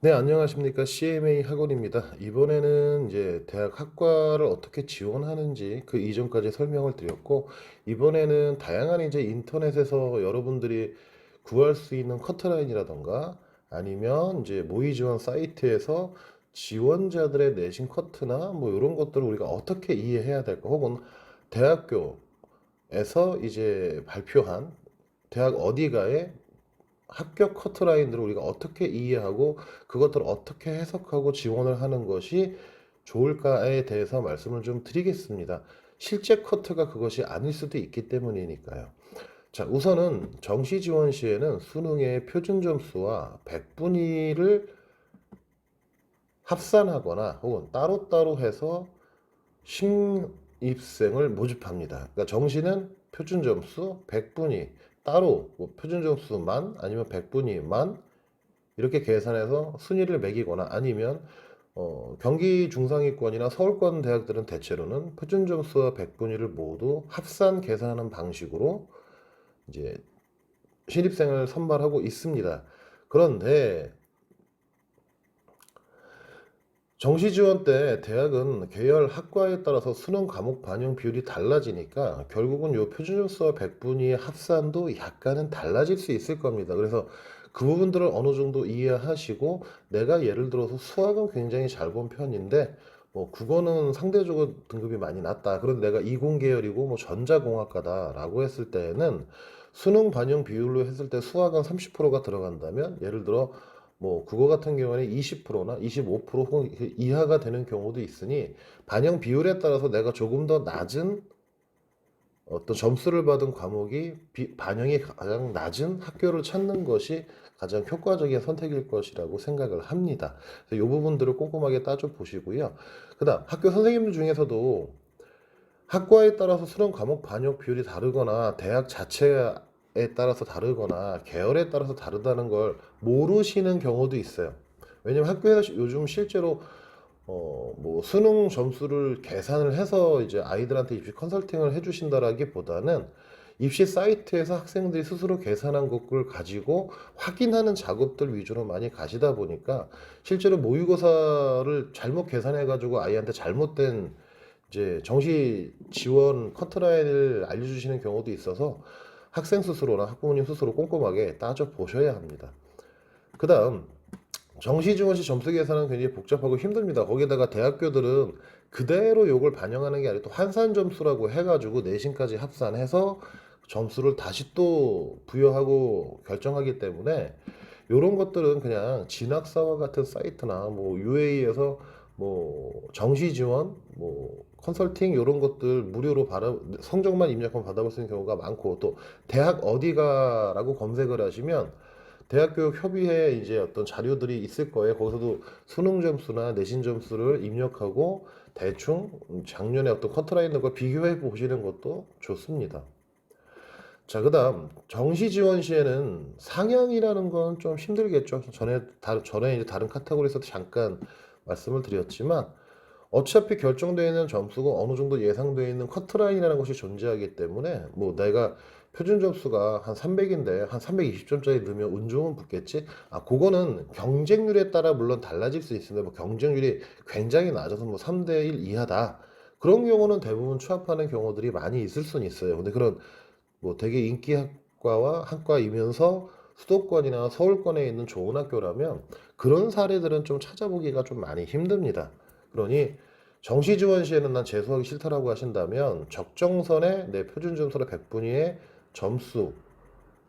네, 안녕하십니까. CMA 학원입니다. 이번에는 이제 대학 학과를 어떻게 지원하는지 그 이전까지 설명을 드렸고, 이번에는 다양한 이제 인터넷에서 여러분들이 구할 수 있는 커트라인이라던가 아니면 이제 모의 지원 사이트에서 지원자들의 내신 커트나 뭐 이런 것들을 우리가 어떻게 이해해야 될까, 혹은 대학교에서 이제 발표한 대학 어디가에 합격 커트라인들을 우리가 어떻게 이해하고 그것들을 어떻게 해석하고 지원을 하는 것이 좋을까에 대해서 말씀을 좀 드리겠습니다. 실제 커트가 그것이 아닐 수도 있기 때문이니까요. 자, 우선은 정시 지원 시에는 수능의 표준 점수와 백분위를 합산하거나 혹은 따로따로 해서 신입생을 모집합니다. 그러니까 정시는 표준 점수 100분위 따로 뭐 표준 점수만 아니면 100분위만 이렇게 계산해서 순위를 매기거나 아니면 경기 중상위권이나 서울권 대학들은 대체로는 표준 점수와 백분위를 모두 합산 계산하는 방식으로 이제 신입생을 선발하고 있습니다. 그런데 정시 지원 때 대학은 계열 학과에 따라서 수능 과목 반영 비율이 달라지니까 결국은 요 표준 점수와 백분위의 합산도 약간은 달라질 수 있을 겁니다. 그래서 그 부분들을 어느 정도 이해하시고 내가 예를 들어서 수학은 굉장히 잘 본 편인데 뭐 국어는 상대적으로 등급이 많이 낮다. 그런데 내가 이공 계열이고 뭐 전자공학과다라고 했을 때에는 수능 반영 비율로 했을 때 수학은 30%가 들어간다면 예를 들어 뭐 국어 같은 경우에는 20%나 25% 혹은 그 이하가 되는 경우도 있으니 반영 비율에 따라서 내가 조금 더 낮은 어떤 점수를 받은 과목이 반영이 가장 낮은 학교를 찾는 것이 가장 효과적인 선택일 것이라고 생각을 합니다. 그래서 이 부분들을 꼼꼼하게 따져 보시고요. 그다음 학교 선생님들 중에서도 학과에 따라서 수능 과목 반영 비율이 다르거나 대학 자체에 따라서 다르거나 계열에 따라서 다르다는 걸 모르시는 경우도 있어요. 왜냐면 학교에서 요즘 실제로 뭐 수능 점수를 계산을 해서 이제 아이들한테 입시 컨설팅을 해주신다라기보다는 입시 사이트에서 학생들이 스스로 계산한 것을 가지고 확인하는 작업들 위주로 많이 가시다 보니까 실제로 모의고사를 잘못 계산해 가지고 아이한테 잘못된 이제 정시 지원 커트라인을 알려주시는 경우도 있어서 학생 스스로나 학부모님 스스로 꼼꼼하게 따져 보셔야 합니다. 그 다음 정시 지원 시 점수 계산은 굉장히 복잡하고 힘듭니다. 거기다가 대학교들은 그대로 요걸 반영하는 게 아니라 또 환산 점수라고 해가지고 내신까지 합산해서 점수를 다시 또 부여하고 결정하기 때문에 요런 것들은 그냥 진학사와 같은 사이트나 뭐 UA에서 뭐 정시 지원, 뭐 컨설팅 요런 것들 무료로 받아 성적만 입력하면 받아볼 수 있는 경우가 많고 또 대학 어디가라고 검색을 하시면 대학교육 협의회 이제 어떤 자료들이 있을 거예요. 거기서도 수능 점수나 내신 점수를 입력하고 대충 작년에 어떤 커트라인과 비교해 보시는 것도 좋습니다. 자, 그다음 정시 지원 시에는 상향이라는 건 좀 힘들겠죠. 전에 이제 다른 카테고리에서도 잠깐 말씀을 드렸지만 어차피 결정되어 있는 점수가 어느 정도 예상되어 있는 커트라인이라는 것이 존재하기 때문에 뭐 내가 표준 점수가 한 300인데 한 320점짜리 넣으면 운 좋으면 붙겠지. 아, 그거는 경쟁률에 따라 물론 달라질 수 있습니다. 뭐 경쟁률이 굉장히 낮아서 뭐 3대 1 이하다. 그런 경우는 대부분 취업하는 경우들이 많이 있을 수는 있어요. 근데 그런 뭐 되게 인기 학과와 학과이면서 수도권이나 서울권에 있는 좋은 학교라면 그런 사례들은 좀 찾아보기가 좀 많이 힘듭니다. 그러니 정시 지원 시에는 난 재수하기 싫다라고 하신다면 적정선에 내 표준 점수의 100분위의 점수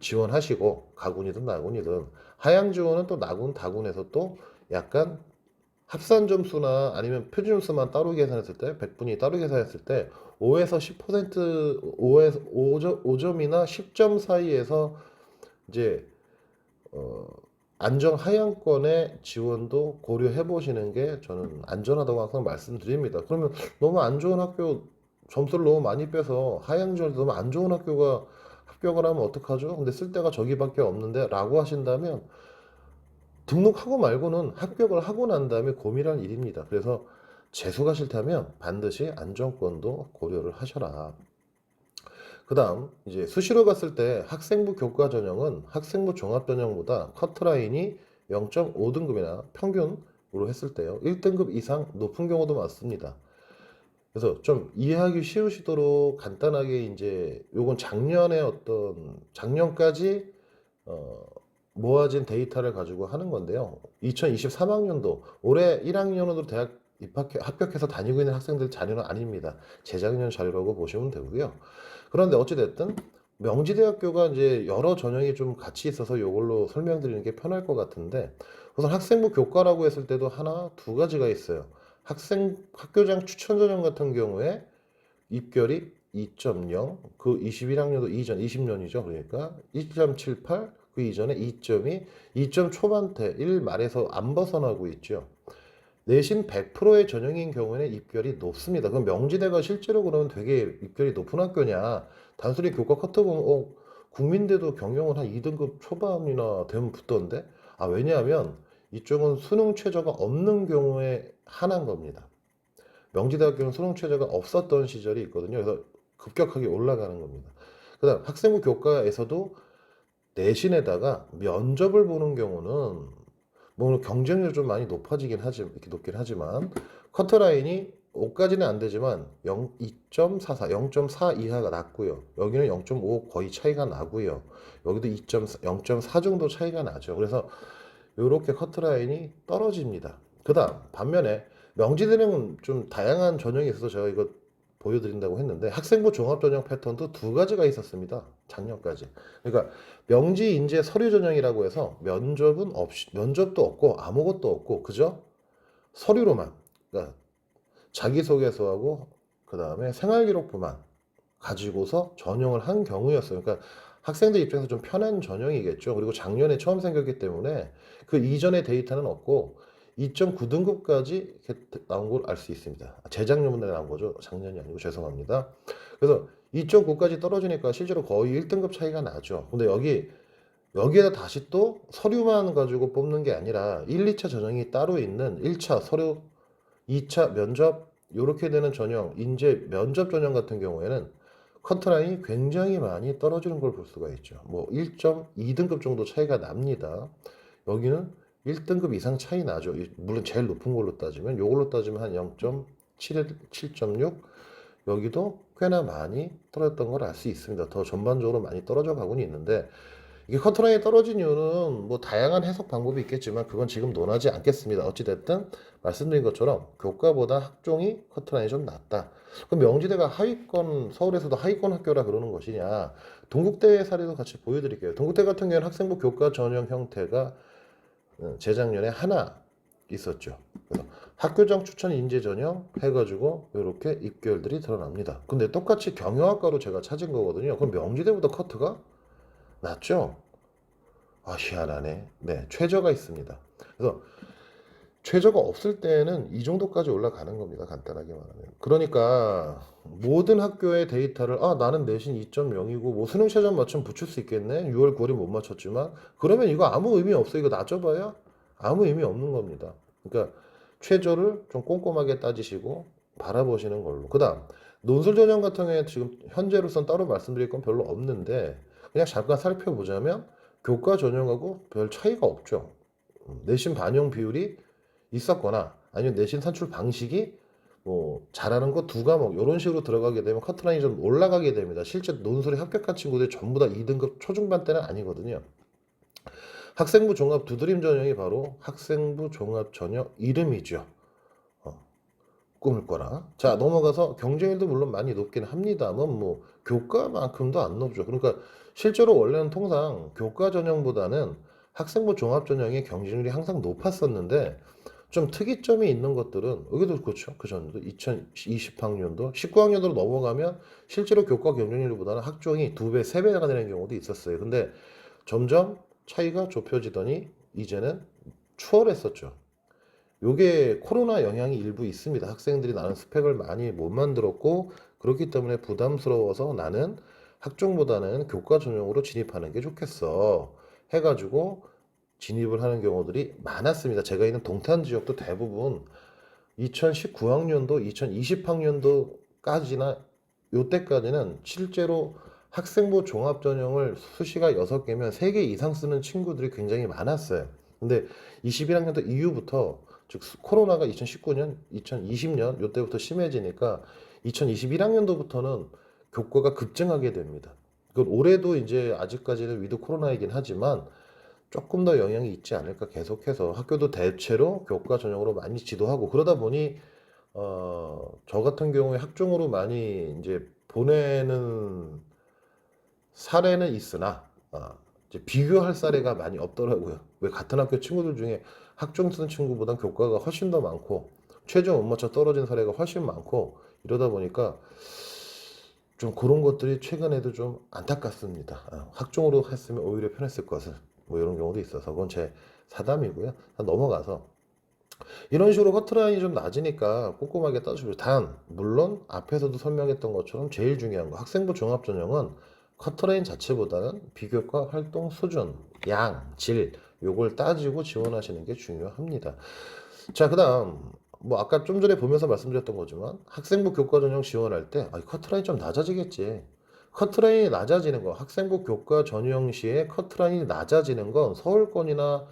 지원하시고 가군이든 나군이든 하향 지원은 또 나군 다군에서 또 약간 합산 점수나 아니면 표준 점수만 따로 계산했을 때 100분위 따로 계산했을 때 5에서 10% 5에서 5점, 이나 10점 사이에서 이제 어, 안정 하향권의 지원도 고려해 보시는 게 저는 안전하다고 항상 말씀드립니다. 그러면 너무 안 좋은 학교 점수를 너무 많이 빼서 하향 지원이 너무 안 좋은 학교가 합격을 하면 어떡하죠? 근데 쓸 데가 저기밖에 없는데 라고 하신다면 등록하고 말고는 합격을 하고 난 다음에 고민할 일입니다. 그래서 재수가 싫다면 반드시 안정권도 고려를 하셔라. 그 다음 이제 수시로 갔을 때 학생부 교과 전형은 학생부 종합 전형보다 커트라인이 0.5등급이나 평균으로 했을 때요. 1등급 이상 높은 경우도 많습니다. 그래서 좀 이해하기 쉬우시도록 간단하게 이제 요건 작년에 어떤 작년까지 어, 모아진 데이터를 가지고 하는 건데요. 2023학년도 올해 1학년으로 대학 합격해서 다니고 있는 학생들 자료는 아닙니다. 재작년 자료라고 보시면 되고요. 그런데 어찌됐든 명지대학교가 이제 여러 전형이 좀 같이 있어서 이걸로 설명드리는 게 편할 것 같은데 우선 학생부 교과라고 했을 때도 하나, 두 가지가 있어요. 학교장 추천 전형 같은 경우에 입결이 2.0, 그 21학년도 이전 20년이죠. 그러니까 2.78, 그 이전에 2.2, 2점 초반대 1 말에서 안 벗어나고 있죠. 내신 100%의 전형인 경우에는 입결이 높습니다. 그럼 명지대가 실제로 그러면 되게 입결이 높은 학교냐? 단순히 교과 커트 보면 국민대도 경영은 한 2등급 초반이나 되면 붙던데? 아, 왜냐하면 이쪽은 수능 최저가 없는 경우에 한한 겁니다. 명지대학교는 수능 최저가 없었던 시절이 있거든요. 그래서 급격하게 올라가는 겁니다. 그다음 학생부 교과에서도 내신에다가 면접을 보는 경우는 뭐 경쟁률 좀 많이 높아지긴 하지 이렇게 높긴 하지만 커트라인이 5까지는 안 되지만 2.44, 0.4 이하가 낮고요. 여기는 0.5 거의 차이가 나고요. 여기도 2.4, 0.4 정도 차이가 나죠. 그래서 이렇게 커트라인이 떨어집니다. 그다음 반면에 명지대는 좀 다양한 전형이 있어서 제가 이거 보여드린다고 했는데 학생부 종합 전형 패턴도 두 가지가 있었습니다. 작년까지. 그러니까 명지 인재 서류 전형이라고 해서 면접은 없이 면접도 없고 아무것도 없고 그죠? 서류로만 그러니까 자기소개서하고 그다음에 생활기록부만 가지고서 전형을 한 경우였어요. 그러니까 학생들 입장에서 좀 편한 전형이겠죠. 그리고 작년에 처음 생겼기 때문에 그 이전의 데이터는 없고 2.9등급까지 이렇게 나온 걸 알 수 있습니다. 재작년에 나온 거죠. 작년이 아니고 죄송합니다. 그래서 2.9까지 떨어지니까 실제로 거의 1등급 차이가 나죠. 근데 여기에다 다시 또 서류만 가지고 뽑는 게 아니라 1, 2차 전형이 따로 있는 1차 서류, 2차 면접 이렇게 되는 전형, 인재 면접 전형 같은 경우에는 커트라인이 굉장히 많이 떨어지는 걸 볼 수가 있죠. 뭐 1.2등급 정도 차이가 납니다. 여기는 1등급 이상 차이 나죠. 물론 제일 높은 걸로 따지면 요걸로 따지면 한 0.7, 7.6 여기도 꽤나 많이 떨어졌던 걸 알 수 있습니다. 더 전반적으로 많이 떨어져 가고는 있는데 이게 커트라인이 떨어진 이유는 뭐 다양한 해석 방법이 있겠지만 그건 지금 논하지 않겠습니다. 어찌됐든 말씀드린 것처럼 교과보다 학종이 커트라인이 좀 낮다. 그럼 명지대가 하위권, 서울에서도 하위권 학교라 그러는 것이냐? 동국대 사례도 같이 보여드릴게요. 동국대 같은 경우는 학생부 교과 전형 형태가 재작년에 하나 있었죠. 그래서 학교장 추천 인재 전형 해가지고 이렇게 입결들이 드러납니다. 근데 똑같이 경영학과로 제가 찾은 거거든요. 그럼 명지대보다 커트가 낮죠? 아, 희한하네. 네, 최저가 있습니다. 그래서 최저가 없을 때는 이 정도까지 올라가는 겁니다. 간단하게 말하면. 그러니까 모든 학교의 데이터를 나는 내신 2.0이고 뭐 수능 최저 맞춤 붙일 수 있겠네. 6월 9월에 못 맞췄지만 그러면 이거 아무 의미 없어. 이거 낮춰봐야 아무 의미 없는 겁니다. 그러니까 최저를 좀 꼼꼼하게 따지시고 바라보시는 걸로. 그다음 논술 전형 같은 경우에 지금 현재로선 따로 말씀드릴 건 별로 없는데 그냥 잠깐 살펴보자면 교과 전형하고 별 차이가 없죠. 내신 반영 비율이 있었거나 아니면 내신 산출 방식이 뭐 잘하는 거 두 과목 이런 식으로 들어가게 되면 커트라인이 좀 올라가게 됩니다. 실제 논술에 합격한 친구들이 전부 다 2등급 초중반 때는 아니거든요. 학생부 종합 두드림 전형이 바로 학생부 종합 전형 이름이죠. 꿈을 꿔라. 자, 넘어가서 경쟁률도 물론 많이 높긴 합니다만 뭐 교과만큼도 안 높죠. 그러니까 실제로 원래는 통상 교과 전형보다는 학생부 종합 전형의 경쟁률이 항상 높았었는데 좀 특이점이 있는 것들은 여기도 그렇죠. 그 전도 2020학년도 19학년도로 넘어가면 실제로 교과 경쟁률보다는 학종이 2배, 3배가 되는 경우도 있었어요. 근데 점점 차이가 좁혀지더니 이제는 추월했었죠. 요게 코로나 영향이 일부 있습니다. 학생들이 나는 스펙을 많이 못 만들었고 그렇기 때문에 부담스러워서 나는 학종보다는 교과 전형으로 진입하는 게 좋겠어 해가지고 진입을 하는 경우들이 많았습니다. 제가 있는 동탄 지역도 대부분 2019학년도, 2020학년도까지나 요때까지는 실제로 학생부 종합전형을 수시가 6개면 3개 이상 쓰는 친구들이 굉장히 많았어요. 근데 21학년도 이후부터 즉 코로나가 2019년, 2020년 요때부터 심해지니까 2021학년도부터는 교과가 급증하게 됩니다. 그건 올해도 이제 아직까지는 위드 코로나이긴 하지만 조금 더 영향이 있지 않을까 계속해서 학교도 대체로 교과 전형으로 많이 지도하고 그러다 보니 저 같은 경우에 학종으로 많이 이제 보내는 사례는 있으나 이제 비교할 사례가 많이 없더라고요. 왜 같은 학교 친구들 중에 학종 쓰는 친구보단 교과가 훨씬 더 많고 최저 못 맞춰 떨어진 사례가 훨씬 많고 이러다 보니까 좀 그런 것들이 최근에도 좀 안타깝습니다. 학종으로 했으면 오히려 편했을 것을 뭐 이런 경우도 있어서 그건 제 사담이고요. 넘어가서 이런 식으로 커트라인이 좀 낮으니까 꼼꼼하게 따져보죠. 단, 물론 앞에서도 설명했던 것처럼 제일 중요한 거 학생부 종합전형은 커트라인 자체보다는 비교과 활동 수준, 양, 질 요걸 따지고 지원하시는 게 중요합니다. 자, 그다음 뭐 아까 좀 전에 보면서 말씀드렸던 거지만 학생부 교과 전형 지원할 때 커트라인 좀 낮아지겠지. 커트라인이 낮아지는 거, 학생부 교과 전형 시에 커트라인이 낮아지는 건 서울권이나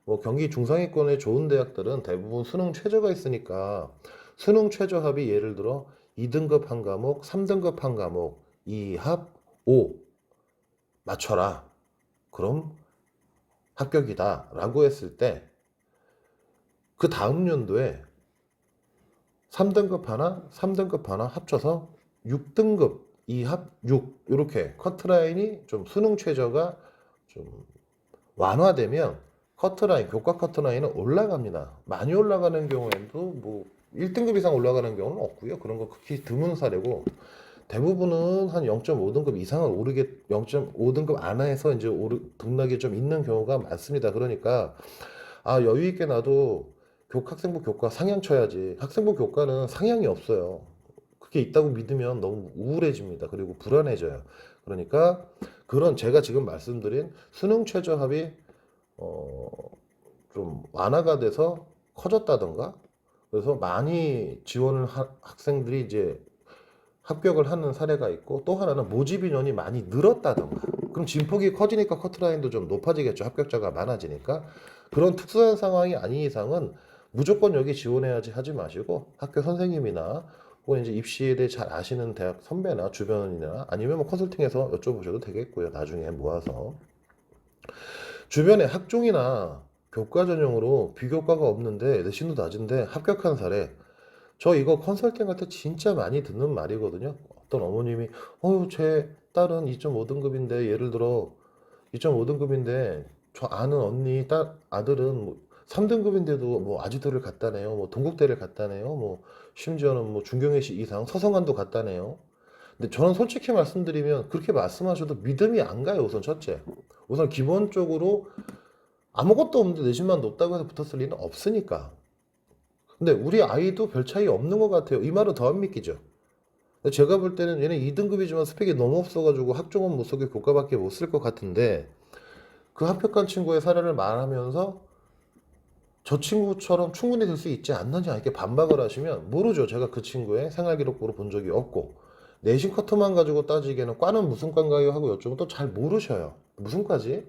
뭐 경기 중상위권의 좋은 대학들은 대부분 수능 최저가 있으니까 수능 최저 합이 예를 들어 2등급 한 과목, 3등급 한 과목, 2합 5 맞춰라. 그럼 합격이다. 라고 했을 때 그 다음 연도에 3등급 하나, 3등급 하나 합쳐서 6등급 2합 6 이렇게 커트라인이 좀 수능 최저가 좀 완화되면 커트라인, 교과 커트라인은 올라갑니다. 많이 올라가는 경우에도 뭐 1등급 이상 올라가는 경우는 없고요. 그런 거 극히 드문 사례고 대부분은 한 0.5등급 이상은 오르게 0.5등급 안에서 이제 등락이 좀 있는 경우가 많습니다. 그러니까 여유 있게 나도 학생부 교과 상향 쳐야지. 학생부 교과는 상향이 없어요. 그게 있다고 믿으면 너무 우울해집니다. 그리고 불안해져요. 그러니까 그런 제가 지금 말씀드린 수능 최저합이 어, 좀 완화가 돼서 커졌다던가 그래서 많이 지원을 학생들이 이제 합격을 하는 사례가 있고 또 하나는 모집 인원이 많이 늘었다던가 그럼 진폭이 커지니까 커트라인도 좀 높아지겠죠. 합격자가 많아지니까 그런 특수한 상황이 아닌 이상은 무조건 여기 지원해야지 하지 마시고 학교 선생님이나 혹은 이제 입시에 대해 잘 아시는 대학 선배나 주변이나 아니면 뭐 컨설팅해서 여쭤보셔도 되겠고요. 나중에 모아서 주변에 학종이나 교과 전형으로 비교과가 없는데 내신도 낮은데 합격한 사례 저 이거 컨설팅 할 때 진짜 많이 듣는 말이거든요. 어떤 어머님이 제 딸은 2.5등급인데 예를 들어 2.5등급인데 저 아는 언니 아들은 뭐 3등급인데도 뭐 아주대를 갔다네요. 뭐 동국대를 갔다네요. 뭐 심지어는 뭐 중경외시 이상 서성한도 갔다네요. 근데 저는 솔직히 말씀드리면 그렇게 말씀하셔도 믿음이 안 가요. 우선 첫째. 우선 기본적으로 아무것도 없는데 내신만 높다고 해서 붙었을 리는 없으니까. 근데 우리 아이도 별 차이 없는 것 같아요. 이 말은 더 안 믿기죠. 근데 제가 볼 때는 얘는 2등급이지만 스펙이 너무 없어가지고 학종은 못 쓰게 교과밖에 못 쓸 것 같은데 그 합격한 친구의 사례를 말하면서 저 친구처럼 충분히 될 수 있지 않느냐 이렇게 반박을 하시면 모르죠. 제가 그 친구의 생활기록부를 본 적이 없고 내신 커트만 가지고 따지기에는 과는 무슨 과인가요 하고 여쭤보면 또 잘 모르셔요. 무슨 과지?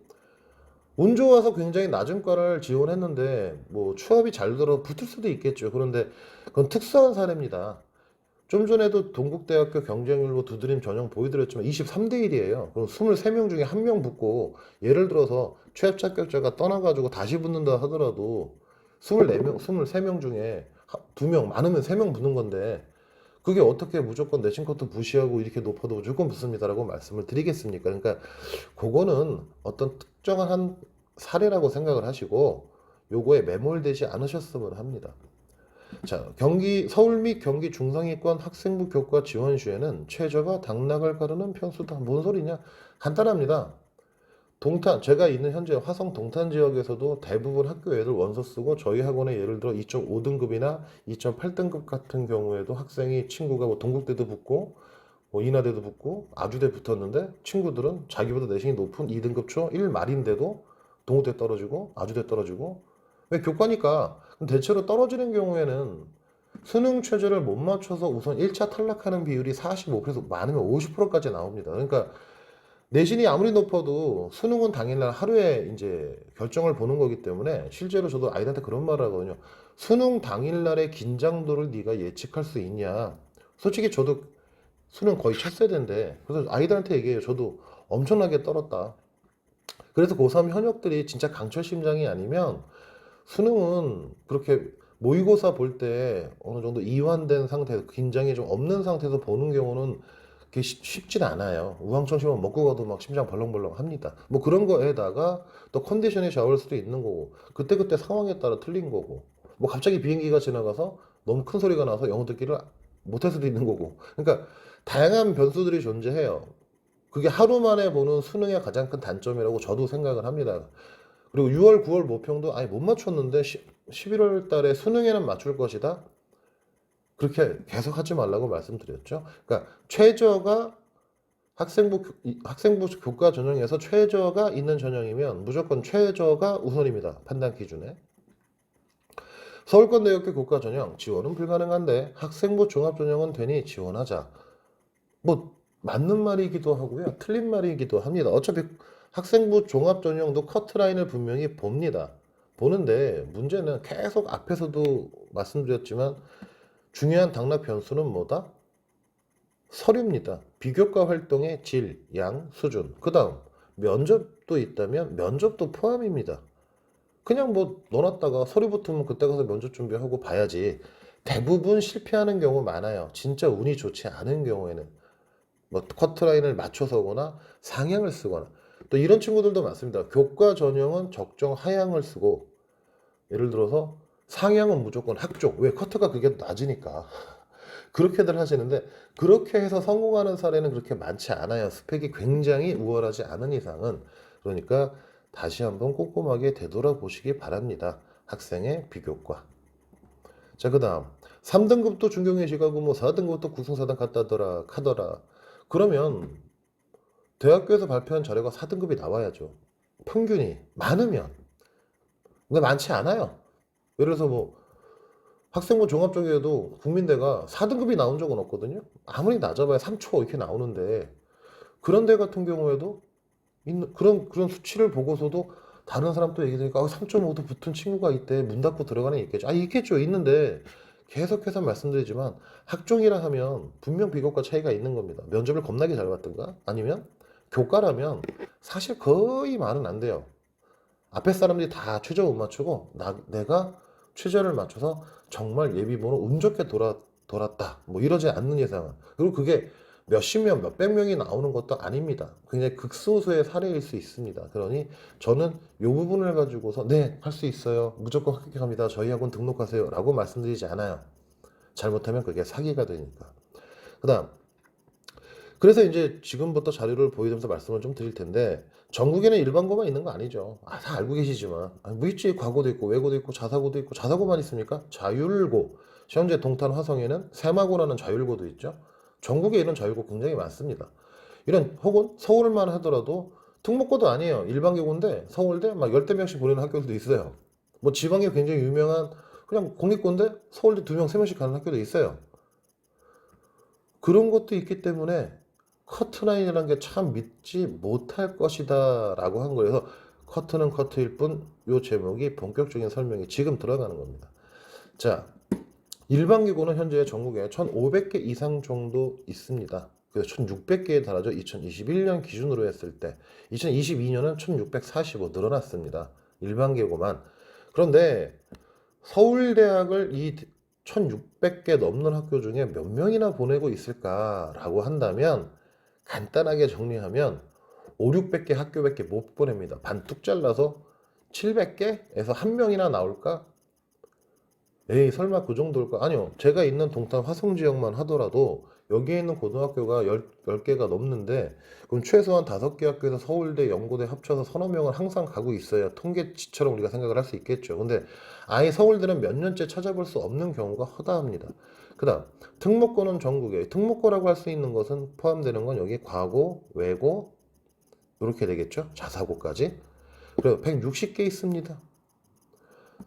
운 좋아서 굉장히 낮은 과를 지원했는데 뭐 추합이 잘 들어 붙을 수도 있겠죠. 그런데 그건 특수한 사례입니다. 좀 전에도 동국대학교 경쟁률로 두드림 전형 보여드렸지만 23대 1이에요. 그럼 23명 중에 1명 붙고 예를 들어서 취업 합격자가 떠나가지고 다시 붙는다 하더라도 24명, 23명 중에 2명, 많으면 3명 붙는 건데 그게 어떻게 무조건 내신 커트 무시하고 이렇게 높아도 무조건 붙습니다라고 말씀을 드리겠습니까? 그러니까 그거는 어떤 특정한 한 사례라고 생각을 하시고 요거에 매몰되지 않으셨으면 합니다. 자, 서울 및 경기 중상위권 학생부 교과 지원 시에는 최저가 당락을 가르는 편수다. 뭔 소리냐? 간단합니다. 제가 있는 현재 화성 동탄 지역에서도 대부분 학교 애들 원서 쓰고 저희 학원에 예를 들어 2.5등급이나 2.8등급 같은 경우에도 학생이 친구가 뭐 동국대도 붙고 뭐 인하대도 붙고 아주대 붙었는데 친구들은 자기보다 내신이 높은 2등급 초 1말인데도 동국대 떨어지고 아주대 떨어지고 왜 교과니까 대체로 떨어지는 경우에는 수능 최저를 못 맞춰서 우선 1차 탈락하는 비율이 45%에서 많으면 50%까지 나옵니다. 그러니까 내신이 아무리 높아도 수능은 당일날 하루에 이제 결정을 보는 거기 때문에 실제로 저도 아이들한테 그런 말을 하거든요. 수능 당일날의 긴장도를 네가 예측할 수 있냐? 솔직히 저도 수능 거의 쳤어야 되는데 그래서 아이들한테 얘기해요. 저도 엄청나게 떨었다. 그래서 고3 현역들이 진짜 강철 심장이 아니면 수능은 그렇게 모의고사 볼 때 어느 정도 이완된 상태에서 긴장이 좀 없는 상태에서 보는 경우는 그게 쉽진 않아요. 우황청 시험 먹고 가도 막 심장 벌렁벌렁 합니다. 뭐 그런 거에다가 또 컨디션이 좌우할 수도 있는 거고 그때그때 상황에 따라 틀린 거고 뭐 갑자기 비행기가 지나가서 너무 큰 소리가 나서 영어 듣기를 못할 수도 있는 거고 그러니까 다양한 변수들이 존재해요. 그게 하루 만에 보는 수능의 가장 큰 단점이라고 저도 생각을 합니다. 그리고 6월, 9월 모평도 아예 못 맞췄는데 11월 달에 수능에는 맞출 것이다. 그렇게 계속 하지 말라고 말씀드렸죠. 그러니까 최저가 학생부 교과 전형에서 최저가 있는 전형이면 무조건 최저가 우선입니다. 판단 기준에. 서울권대학교 교과 전형 지원은 불가능한데 학생부 종합 전형은 되니 지원하자. 뭐 맞는 말이기도 하고요. 틀린 말이기도 합니다. 어차피 학생부 종합 전형도 커트라인을 분명히 봅니다. 보는데 문제는 계속 앞에서도 말씀드렸지만 중요한 당락 변수는 뭐다? 서류입니다. 비교과 활동의 질, 양, 수준. 그 다음 면접도 있다면 면접도 포함입니다. 그냥 뭐 넣어놨다가 서류 붙으면 그때 가서 면접 준비하고 봐야지. 대부분 실패하는 경우 많아요. 진짜 운이 좋지 않은 경우에는. 뭐 커트라인을 맞춰서 오거나 상향을 쓰거나 또 이런 친구들도 많습니다. 교과 전형은 적정 하향을 쓰고 예를 들어서 상향은 무조건 학종. 왜? 커트가 그게 낮으니까. 그렇게들 하시는데 그렇게 해서 성공하는 사례는 그렇게 많지 않아요. 스펙이 굉장히 우월하지 않은 이상은. 그러니까 다시 한번 꼼꼼하게 되돌아보시기 바랍니다. 학생의 비교과. 자, 그 다음 3등급도 중경외시가고 뭐 4등급도 구승사단 갔다더라 카더라. 그러면 대학교에서 발표한 자료가 4등급이 나와야죠. 평균이 많으면. 근데 많지 않아요. 예를 들어서 뭐 학생부 종합 쪽에도 국민대가 4등급이 나온 적은 없거든요. 아무리 낮아봐야 3초 이렇게 나오는데 그런 데 같은 경우에도 그런 수치를 보고서도 다른 사람 또 얘기하니까 3.5도 붙은 친구가 있대. 문 닫고 들어가는 애 있겠죠. 아, 있겠죠. 있는데 계속해서 말씀드리지만 학종이라 하면 분명 비교과 차이가 있는 겁니다. 면접을 겁나게 잘 봤든가 아니면 교과라면 사실 거의 말은 안 돼요. 앞에 사람들이 다 최저 못 맞추고 내가 최저를 맞춰서 정말 예비번호 운 좋게 돌았다. 뭐 이러지 않는 이상은. 그리고 그게 몇십 명, 몇백 명이 나오는 것도 아닙니다. 굉장히 극소수의 사례일 수 있습니다. 그러니 저는 이 부분을 가지고서 네, 할 수 있어요. 무조건 합격합니다. 저희 학원 등록하세요. 라고 말씀드리지 않아요. 잘못하면 그게 사기가 되니까. 그 다음, 그래서 이제 지금부터 자료를 보여주면서 말씀을 좀 드릴 텐데 전국에는 일반고만 있는 거 아니죠. 아, 다 알고 계시지만 뭐 있지. 과고도 있고 외고도 있고 자사고도 있고 자사고만 있습니까? 자율고 현재 동탄 화성에는 세마고라는 자율고도 있죠. 전국에 이런 자율고 굉장히 많습니다. 이런 혹은 서울만 하더라도 특목고도 아니에요. 일반고인데 서울대 막 열대 명씩 보내는 학교들도 있어요. 뭐 지방에 굉장히 유명한 그냥 공립고인데 서울대 2명, 3명씩 가는 학교도 있어요. 그런 것도 있기 때문에 커트라인이라는 게 참 믿지 못할 것이다 라고 한 거여서 커트는 커트일 뿐 요 제목이 본격적인 설명이 지금 들어가는 겁니다. 자, 일반기고는 현재 전국에 1,500개 이상 정도 있습니다. 그래서 1,600개에 달하죠. 2021년 기준으로 했을 때 2022년은 1,645 늘어났습니다. 일반계고만. 그런데 서울대학을 이 1,600개 넘는 학교 중에 몇 명이나 보내고 있을까라고 한다면 간단하게 정리하면 5, 600개 학교밖에 못 보냅니다. 반 뚝 잘라서 700개에서 한 명이나 나올까? 에이, 설마 그 정도일까? 아니요. 제가 있는 동탄 화성 지역만 하더라도 여기에 있는 고등학교가 10개가 넘는데 그럼 최소한 5개 학교에서 서울대, 연고대 합쳐서 서너 명은 항상 가고 있어야 통계치처럼 우리가 생각을 할 수 있겠죠. 근데 아예 서울대는 몇 년째 찾아볼 수 없는 경우가 허다합니다. 그 다음 특목고는 전국에 특목고라고 할 수 있는 것은 포함되는 건 여기 과고, 외고 이렇게 되겠죠. 자사고까지. 그리고 160개 있습니다.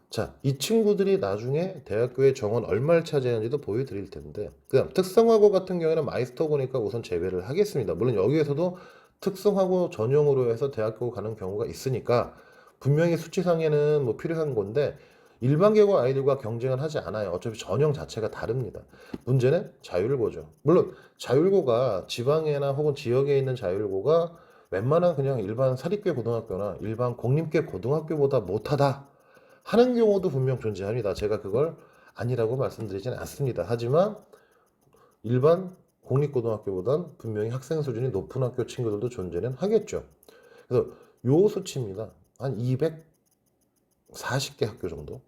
자, 이 친구들이 나중에 대학교의 정원 얼마를 차지하는지도 보여드릴 텐데, 그다음 특성화고 같은 경우에는 마이스터고니까 우선 제외를 하겠습니다. 물론 여기에서도 특성하고 전형으로 해서 대학교 가는 경우가 있으니까 분명히 수치상에는 뭐 필요한 건데 일반 계고 아이들과 경쟁을 하지 않아요. 어차피 전형 자체가 다릅니다. 문제는 자율고죠. 물론 자율고가 지방에나 혹은 지역에 있는 자율고가 웬만한 그냥 일반 사립계 고등학교나 일반 공립계 고등학교보다 못하다 하는 경우도 분명 존재합니다. 제가 그걸 아니라고 말씀드리진 않습니다. 하지만 일반 공립고등학교보단 분명히 학생 수준이 높은 학교 친구들도 존재는 하겠죠. 그래서 요 수치입니다. 한 240개 학교 정도.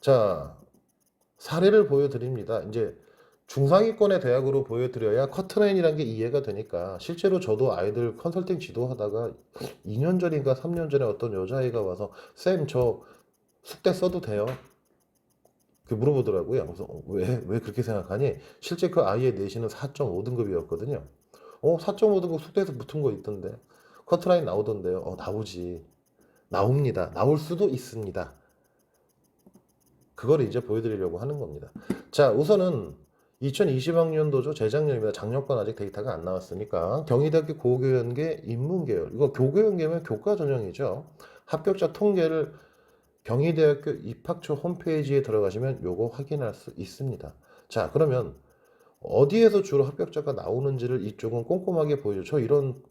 자, 사례를 보여드립니다. 이제 중상위권의 대학으로 보여드려야 커트라인이라는 게 이해가 되니까 실제로 저도 아이들 컨설팅 지도하다가 2년 전인가 3년 전에 어떤 여자아이가 와서 쌤, 저 숙대 써도 돼요? 그 물어보더라고요. 그래서 왜 그렇게 생각하니? 실제 그 아이의 내신은 4.5등급이었거든요. 4.5등급 숙대에서 붙은 거 있던데. 커트라인 나오던데요. 나오지. 나옵니다. 나올 수도 있습니다. 그걸 이제 보여드리려고 하는 겁니다. 자, 우선은 2020학년도죠. 재작년입니다. 작년 건 아직 데이터가 안 나왔으니까 경희대학교 고교연계 인문계열. 이거 교교연계면 교과 전형이죠. 합격자 통계를 경희대학교 입학처 홈페이지에 들어가시면 요거 확인할 수 있습니다. 자, 그러면 어디에서 주로 합격자가 나오는지를 이쪽은 꼼꼼하게 보여줘. 저 이런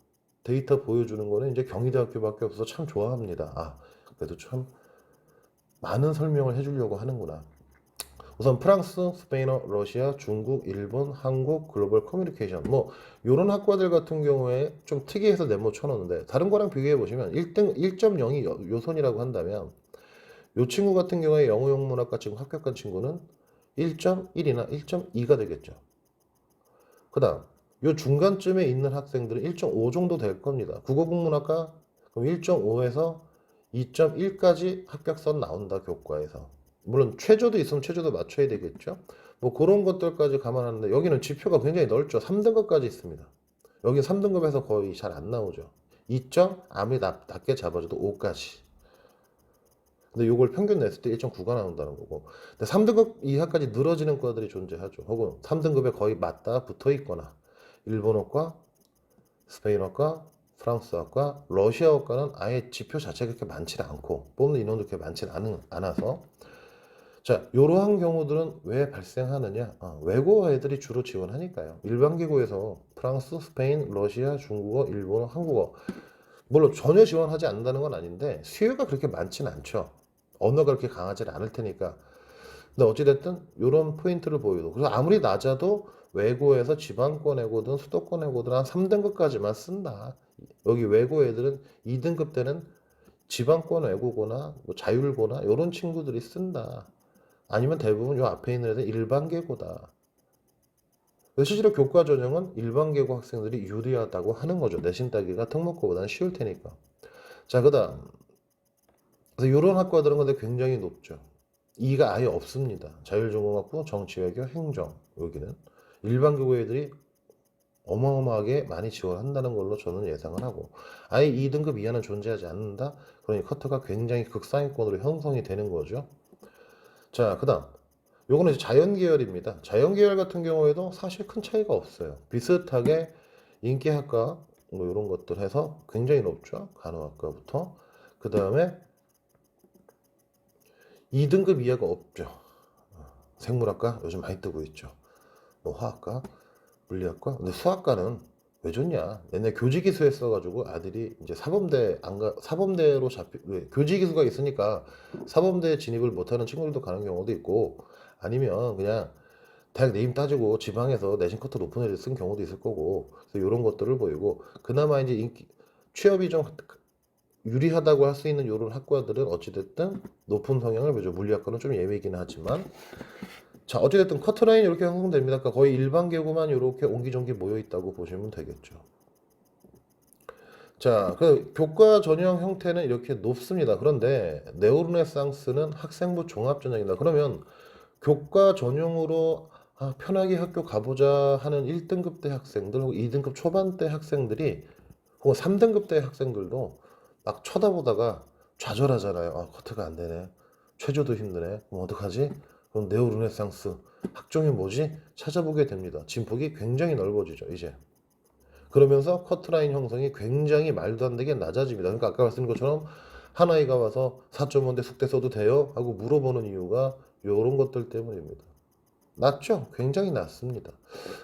데이터 보여주는 거는 이제 경희대학교밖에 없어서 참 좋아합니다. 그래도 참 많은 설명을 해주려고 하는구나. 우선 프랑스, 스페인어, 러시아, 중국, 일본, 한국, 글로벌 커뮤니케이션 뭐 요런 학과들 같은 경우에 좀 특이해서 네모 쳐놓는데 다른 거랑 비교해 보시면 1등 1.0이 요선이라고 한다면 요 친구 같은 경우에 영어 영문학과 지금 합격한 친구는 1.1이나 1.2가 되겠죠. 그 다음 요 중간쯤에 있는 학생들은 1.5 정도 될 겁니다. 국어국문학과 그럼 1.5에서 2.1까지 합격선 나온다 교과에서. 물론 최저도 있으면 최저도 맞춰야 되겠죠. 뭐 그런 것들까지 감안하는데 여기는 지표가 굉장히 넓죠. 3등급까지 있습니다. 여기 3등급에서 거의 잘 안 나오죠. 2점 아무리 낮게 잡아줘도 5까지. 근데 요걸 평균 냈을 때 1.9가 나온다는 거고. 근데 3등급 이하까지 늘어지는 과들이 존재하죠. 혹은 3등급에 거의 맞다 붙어 있거나 일본어과, 스페인어과, 프랑스어과, 러시아어과는 아예 지표 자체가 그렇게 많지 않고 뽑는 인원도 그렇게 많지 않아서 자, 이러한 경우들은 왜 발생하느냐? 외국어 애들이 주로 지원하니까요. 일반기구에서 프랑스, 스페인, 러시아, 중국어, 일본어, 한국어 물론 전혀 지원하지 않는다는 건 아닌데 수요가 그렇게 많지는 않죠. 언어가 그렇게 강하지 않을 테니까. 근데 어찌됐든 이런 포인트를 보여도 그래서 아무리 낮아도 외고에서 지방권 외고든 수도권 외고든 한 3등급까지만 쓴다. 여기 외고 애들은 2등급 때는 지방권 외고거나 뭐 자율고나 이런 친구들이 쓴다. 아니면 대부분 요 앞에 있는 애들 일반계고다. 실제로 교과 전형은 일반계고 학생들이 유리하다고 하는 거죠. 내신 따기가 특목고보다는 쉬울 테니까. 자, 그다음 그래서 이런 학과들은 근데 굉장히 높죠. 이가 아예 없습니다. 자율전공학부, 정치외교, 행정 여기는 일반교구 애들이 어마어마하게 많이 지원한다는 걸로 저는 예상을 하고 아예 2등급 이하는 존재하지 않는다. 그러니 커트가 굉장히 극상위권으로 형성이 되는 거죠. 자, 그다음 요거는 이제 자연계열입니다. 자연계열 같은 경우에도 사실 큰 차이가 없어요. 비슷하게 인기학과 뭐 이런 것들 해서 굉장히 높죠. 간호학과부터 그 다음에 2등급 이하가 없죠. 생물학과 요즘 많이 뜨고 있죠. 뭐 화학과, 물리학과. 근데 수학과는 왜 좋냐? 옛날 교직이수 했어가지고 아들이 이제 사범대 안 가, 사범대로 왜 교직이수가 있으니까 사범대 진입을 못하는 친구들도 가는 경우도 있고 아니면 그냥 대학 내임 따지고 지방에서 내신 커트 높은 애들 쓴 경우도 있을 거고 그래서 이런 것들을 보이고 그나마 이제 취업이 좀 유리하다고 할 수 있는 이런 학과들은 어찌됐든 높은 성향을 보죠. 물리학과는 좀 예외이긴 하지만 자 어찌됐든 커트라인 이렇게 형성됩니다. 그러니까 거의 일반 계고만 이렇게 옹기종기 모여 있다고 보시면 되겠죠. 자, 그 교과 전형 형태는 이렇게 높습니다. 그런데 네오르네상스는 학생부 종합 전형이다. 그러면 교과 전형으로 편하게 학교 가보자 하는 1등급 대 학생들 혹은 2등급 초반대 학생들이 혹은 3등급 대 학생들도 막 쳐다보다가 좌절하잖아요. 커트가 안 되네. 최저도 힘드네. 그럼 어떡하지? 그럼 네오르네상스 학종이 뭐지? 찾아보게 됩니다. 진폭이 굉장히 넓어지죠, 이제. 그러면서 커트라인 형성이 굉장히 말도 안 되게 낮아집니다. 그러니까 아까 말씀드린 것처럼 한 아이가 와서 4.5인데 숙제 써도 돼요? 하고 물어보는 이유가 이런 것들 때문입니다. 낮죠? 굉장히 낮습니다.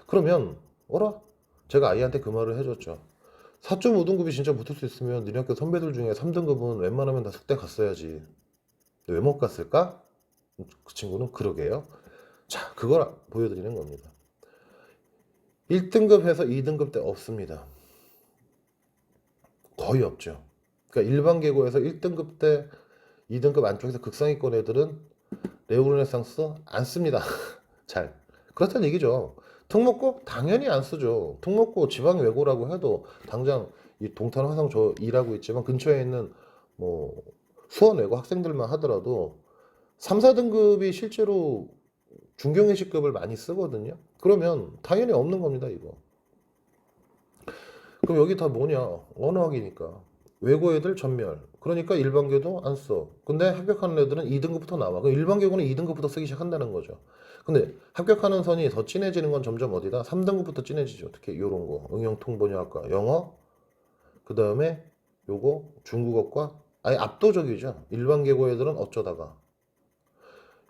그러면 어라? 제가 아이한테 그 말을 해줬죠. 4.5등급이 진짜 붙을 수 있으면 니네 학교 선배들 중에 3등급은 웬만하면 다 숙대 갔어야지. 왜 못 갔을까? 그 친구는 그러게요. 자, 그걸 보여드리는 겁니다. 1등급에서 2등급 때 없습니다. 거의 없죠. 그러니까 일반 계고에서 1등급 때 2등급 안쪽에서 극상위권 애들은 레오르네상스 안 씁니다. 잘. 그렇다는 얘기죠. 특목고 당연히 안 쓰죠. 특목고 지방 외고라고 해도 당장 이 동탄 화성 저 일하고 있지만 근처에 있는 뭐 수원 외고 학생들만 하더라도 3, 4등급이 실제로 중경외식급을 많이 쓰거든요. 그러면 당연히 없는 겁니다, 이거. 그럼 여기 다 뭐냐? 언어학이니까. 외고 애들 전멸. 그러니까 일반계도 안 써. 근데 합격하는 애들은 2등급부터 나와. 그럼 일반계고는 2등급부터 쓰기 시작한다는 거죠. 근데 합격하는 선이 더 진해지는 건 점점 어디다? 3등급부터 진해지죠. 특히 요런 거. 응용통번역과 영어. 그 다음에 요거 중국어과 아예 압도적이죠. 일반계고 애들은 어쩌다가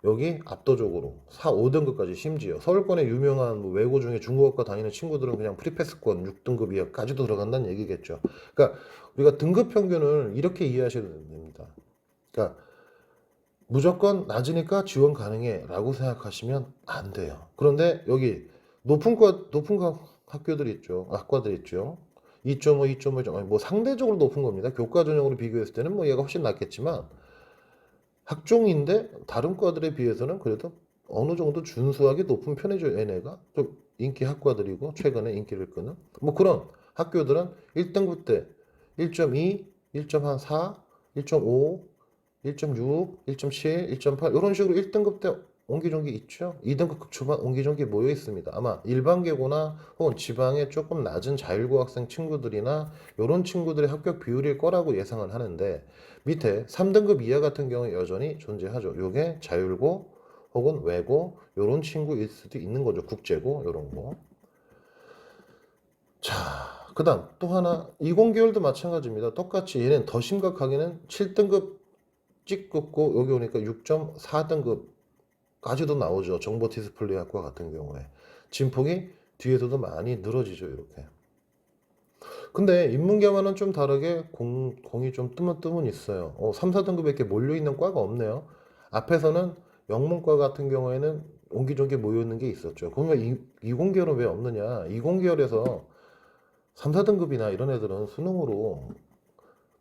여기 압도적으로 4, 5등급까지 심지어 서울권의 유명한 뭐 외고 중에 중국어과 다니는 친구들은 그냥 프리패스권 6등급 이하까지도 들어간다는 얘기겠죠. 그러니까 우리가 등급 평균을 이렇게 이해하셔야 됩니다. 그러니까 무조건 낮으니까 지원 가능해 라고 생각하시면 안 돼요. 그런데 여기 높은 학교들 있죠. 학과들 있죠. 2.5, 2.5, 뭐 상대적으로 높은 겁니다. 교과 전형으로 비교했을 때는 뭐 얘가 훨씬 낫겠지만 학종인데 다른 과들에 비해서는 그래도 어느 정도 준수하게 높은 편이죠. 얘네가 좀 인기 학과들이고 최근에 인기를 끄는 뭐 그런 학교들은 1등급 때 1.2, 1.4, 1.5, 1.6, 1.7, 1.8 이런 식으로 1등급 때 옹기종기 있죠. 2등급 극초반 옹기종기 모여 있습니다. 아마 일반 계고나 혹은 지방의 조금 낮은 자율고 학생 친구들이나 이런 친구들의 합격 비율일 거라고 예상을 하는데 밑에 3등급 이하 같은 경우에 여전히 존재하죠. 요게 자율고 혹은 외고 이런 친구일 수도 있는 거죠. 국제고 이런 거. 자, 그다음 또 하나 20계열도 마찬가지입니다. 똑같이 얘는 더 심각하게는 7등급 찍고 여기 오니까 6.4등급까지도 나오죠. 정보 디스플레이 학과 같은 경우에 진폭이 뒤에서도 많이 늘어지죠. 이렇게. 근데 인문계와는 좀 다르게 공이 좀 뜨문뜨문 있어요. 3, 4등급에 이렇게 몰려있는 과가 없네요. 앞에서는 영문과 같은 경우에는 옹기종기 모여있는 게 있었죠. 그러면 20계열은 왜 없느냐? 20계열에서 3, 4등급이나 이런 애들은 수능으로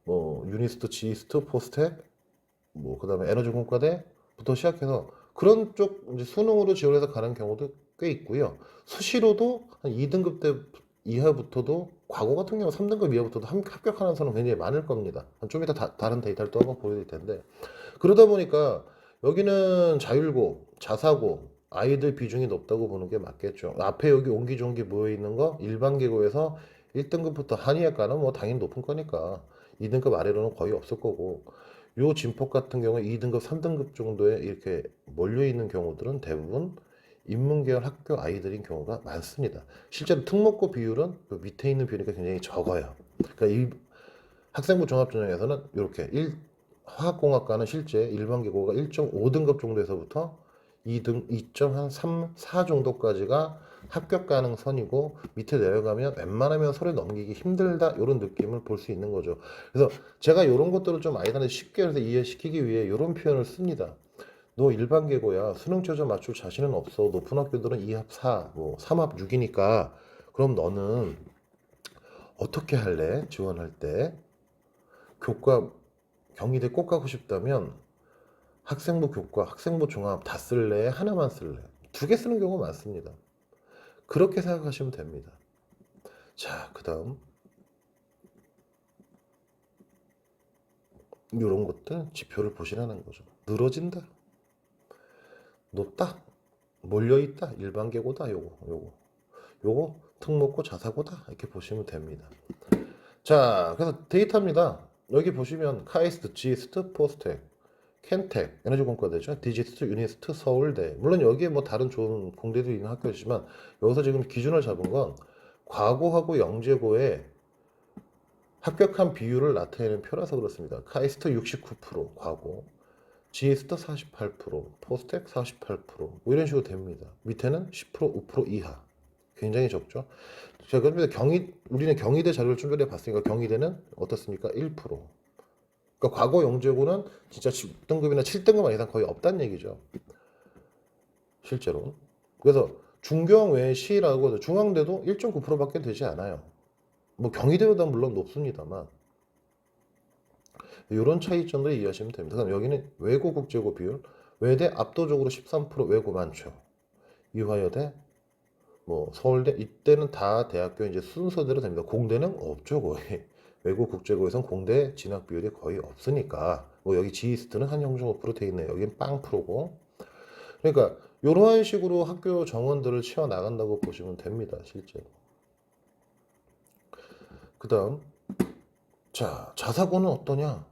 뭐 유니스트, 지스트, 포스텍, 뭐 그다음에 에너지 공과대부터 시작해서 그런 쪽 이제 수능으로 지원해서 가는 경우도 꽤 있고요. 수시로도 한 2등급 때 이하부터도 과거 같은 경우 3등급 이하부터도 합격하는 사람 굉장히 많을 겁니다. 좀 이따 다른 데이터를 또 한번 보여드릴 텐데 그러다 보니까 여기는 자율고, 자사고 아이들 비중이 높다고 보는 게 맞겠죠. 앞에 여기 옹기종기 모여 있는 거 일반 계고에서 1등급부터 한의학과는 뭐 당연히 높은 거니까 2등급 아래로는 거의 없을 거고 요 진폭 같은 경우에 2등급, 3등급 정도에 이렇게 몰려 있는 경우들은 대부분 인문계열 학교 아이들인 경우가 많습니다. 실제로 특목고 비율은 그 밑에 있는 비율이 굉장히 적어요. 그러니까 이 학생부 종합전형에서는 이렇게 화학공학과는 실제 일반 계고가 1.5등급 정도에서부터 2등 2.3, 4 정도까지가 합격 가능선이고 밑에 내려가면 웬만하면 서류 넘기기 힘들다 이런 느낌을 볼 수 있는 거죠. 그래서 제가 이런 것들을 좀 아이들한테 쉽게 해서 이해시키기 위해 이런 표현을 씁니다. 너 일반 계고야 수능 최저 맞출 자신은 없어. 높은 학교들은 2합 4, 뭐 3합 6이니까 그럼 너는 어떻게 할래? 지원할 때 교과 경희대 꼭 가고 싶다면 학생부 교과, 학생부 종합 다 쓸래? 하나만 쓸래? 두 개 쓰는 경우가 많습니다. 그렇게 생각하시면 됩니다. 자, 그 다음 이런 것들 지표를 보시라는 거죠. 늘어진다, 높다, 몰려있다, 일반 계고다, 요거 특목고 자사고다 이렇게 보시면 됩니다. 자, 그래서 데이터입니다. 여기 보시면 카이스트, 지스트, 포스텍, 켄텍, 에너지공과대죠. 디지스트, 유니스트, 서울대. 물론 여기에 뭐 다른 좋은 공대도 있는 학교이지만 여기서 지금 기준을 잡은 건 과고하고 영재고의 합격한 비율을 나타내는 표라서 그렇습니다. 카이스트 69%, 과고, 지스터 48%, 포스텍 48%, 뭐 이런 식으로 됩니다. 밑에는 10%, 5% 이하. 굉장히 적죠. 제가 우리는 경희대 자료를 좀 전에 봤으니까 경희대는 어떻습니까? 1%. 그러니까 과거 영재고는 진짜 10등급이나 7등급 이상 거의 없다는 얘기죠. 실제로. 그래서 중경 외 시라고 해서 중앙대도 1.9%밖에 되지 않아요. 뭐 경희대보다 물론 높습니다만 이런 차이점들을 이해하시면 됩니다. 그럼 여기는 외고 국제고 비율, 외대 압도적으로 13% 외고 많죠. 이화여대, 뭐 서울대 이때는 다 대학교 이제 순서대로 됩니다. 공대는 없죠 거의. 외고 국제고에선 공대 진학 비율이 거의 없으니까 뭐 여기 지이스트는 한 0.5% 돼 있네요. 여긴 빵 프로고. 그러니까 이러한 식으로 학교 정원들을 치워 나간다고 보시면 됩니다. 실제로. 그다음 자 자사고는 어떠냐?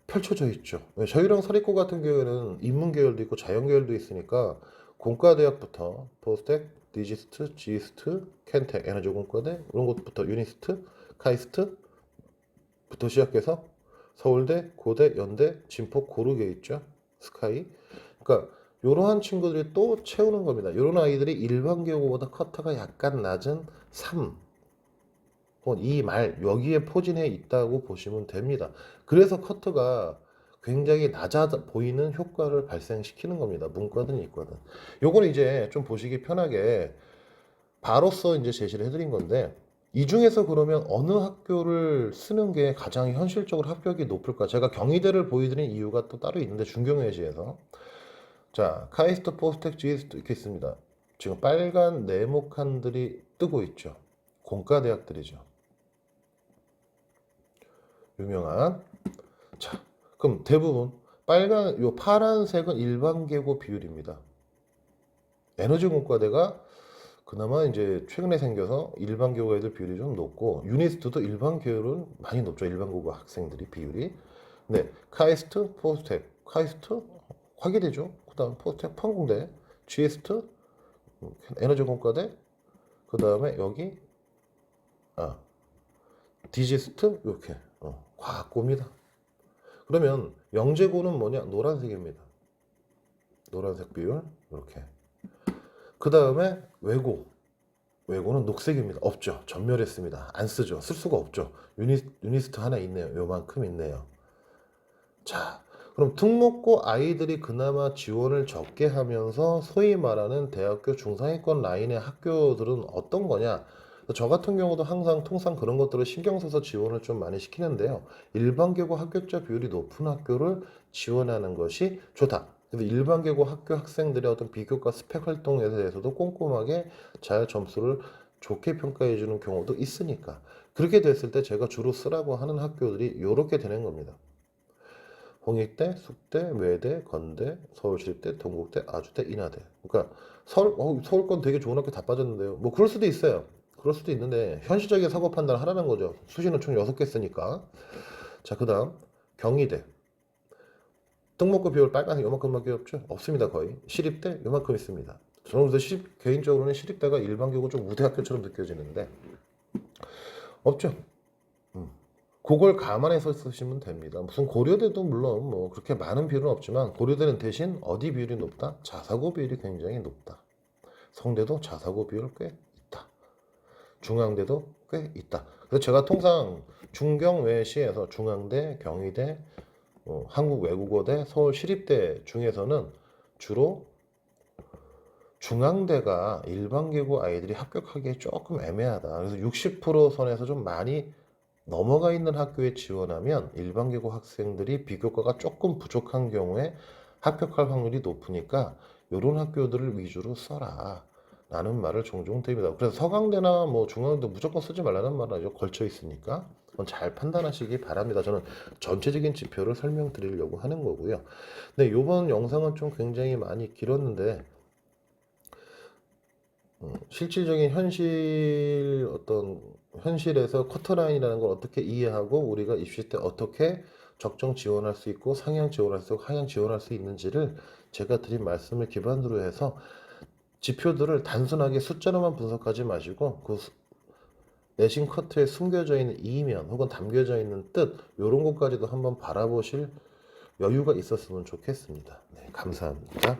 펼쳐져 있죠. 저희랑 사립고 같은 경우에는 인문계열도 있고 자연계열도 있으니까 공과대학부터 포스텍, 디지스트, 지스트, 켄텍, 에너지공과대 이런 것부터 유니스트, 카이스트부터 시작해서 서울대, 고대, 연대, 진포 고르게 있죠. 스카이. 그러니까 이러한 친구들이 또 채우는 겁니다. 이런 아이들이 일반 계열보다 커터가 약간 낮은 3, 혹은 2말 여기에 포진해 있다고 보시면 됩니다. 그래서 커트가 굉장히 낮아 보이는 효과를 발생시키는 겁니다. 문과든 이과든. 요거는 이제 좀 보시기 편하게 바로서 이제 제시를 해드린 건데 이 중에서 그러면 어느 학교를 쓰는 게 가장 현실적으로 합격이 높을까? 제가 경희대를 보여드린 이유가 또 따로 있는데 중경외시에서 자 카이스트, 포스텍, 지스트 이렇게 있습니다. 지금 빨간 네모칸들이 뜨고 있죠. 공과대학들이죠. 유명한. 자, 그럼 대부분 요 파란색은 일반 계고 비율입니다. 에너지공과대가 그나마 이제 최근에 생겨서 일반 계고 애들 비율이 좀 높고 유니스트도 일반 계열은 많이 높죠. 일반 고고 학생들이 비율이. 네, 카이스트, 포스텍, 카이스트 화기대죠. 그다음 포스텍 판공대, GST 에너지공과대, 그다음에 여기 아 디지스트 이렇게 과학고입니다. 그러면 영재고는 뭐냐? 노란색입니다. 노란색 비율 이렇게. 그 다음에 외고. 외고는 녹색입니다. 없죠. 전멸했습니다. 안 쓰죠. 쓸 수가 없죠. 유니스트 하나 있네요. 요만큼 있네요. 자, 그럼 특목고 아이들이 그나마 지원을 적게 하면서 소위 말하는 대학교 중상위권 라인의 학교들은 어떤 거냐? 저 같은 경우도 항상 통상 그런 것들을 신경 써서 지원을 좀 많이 시키는데요. 일반 계고 합격자 비율이 높은 학교를 지원하는 것이 좋다. 그래서 일반 계고 학교 학생들의 어떤 비교과 스펙 활동에 대해서도 꼼꼼하게 잘 점수를 좋게 평가해 주는 경우도 있으니까 그렇게 됐을 때 제가 주로 쓰라고 하는 학교들이 이렇게 되는 겁니다. 홍익대, 숙대, 외대, 건대, 서울시립대, 동국대, 아주대, 인하대. 그러니까 서울권 되게 좋은 학교 다 빠졌는데요. 뭐 그럴 수도 있어요. 그럴 수도 있는데 현실적인 사고 판단을 하라는 거죠. 수시는 총 6개 쓰니까. 자, 그다음 경희대. 등록금 비율 빨간색 요만큼밖에 없죠? 없습니다, 거의. 시립대 요만큼 있습니다. 저는 그래서 개인적으로는 시립대가 일반교고 좀 우대학교처럼 느껴지는데 없죠. 그걸 감안해서 쓰시면 됩니다. 무슨 고려대도 물론 뭐 그렇게 많은 비율은 없지만 고려대는 대신 어디 비율이 높다? 자사고 비율이 굉장히 높다. 성대도 자사고 비율 꽤 있다. 중앙대도 꽤 있다. 그래서 제가 통상 중경외시에서 중앙대, 경희대, 한국외국어대, 서울시립대 중에서는 주로 중앙대가 일반계고 아이들이 합격하기에 조금 애매하다. 그래서 60% 선에서 좀 많이 넘어가 있는 학교에 지원하면 일반계고 학생들이 비교과가 조금 부족한 경우에 합격할 확률이 높으니까 이런 학교들을 위주로 써라 라는 말을 종종 드립니다. 그래서 서강대나 뭐 중앙대 무조건 쓰지 말라는 말은 아주 걸쳐 있으니까 그건 잘 판단하시기 바랍니다. 저는 전체적인 지표를 설명드리려고 하는 거고요. 네, 이번 영상은 좀 굉장히 많이 길었는데 실질적인 현실에서 커터라인이라는 걸 어떻게 이해하고 우리가 입시 때 어떻게 적정 지원할 수 있고 상향 지원할 수 있고 하향 지원할 수 있는지를 제가 드린 말씀을 기반으로 해서 지표들을 단순하게 숫자로만 분석하지 마시고 그 내신 커트에 숨겨져 있는 이면 혹은 담겨져 있는 뜻 요런 것까지도 한번 바라보실 여유가 있었으면 좋겠습니다. 네, 감사합니다.